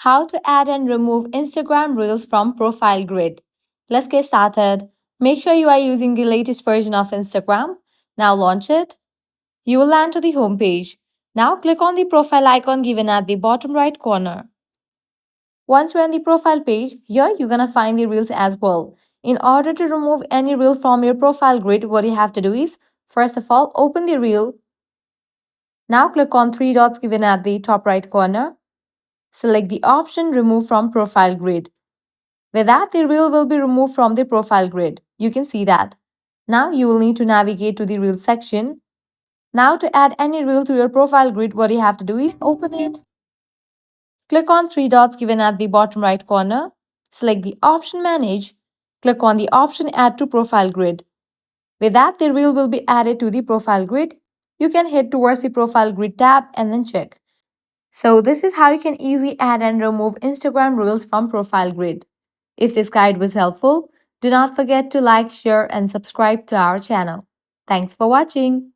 How to add and remove Instagram Reels from profile grid. Let's get started. Make sure you are using the latest version of Instagram. Now launch it. You will land to the home page. Now click on the profile icon given at the bottom right corner. Once you're on the profile page, here you're gonna find the Reels as well. In order to remove any reel from your profile grid, what you have to do is, first of all, open the reel. Now click on three dots given at the top right corner. Select the option Remove from Profile Grid. With that, the reel will be removed from the profile grid. You can see that. Now you will need to navigate to the reel section. Now to add any reel to your profile grid, what you have to do is open it. Click on three dots given at the bottom right corner. Select the option Manage. Click on the option Add to Profile Grid. With that, the reel will be added to the profile grid. You can head towards the profile grid tab and then check. So this is how you can easily add and remove Instagram Reels from profile grid. If this guide was helpful, do not forget to like, share and subscribe to our channel. Thanks for watching.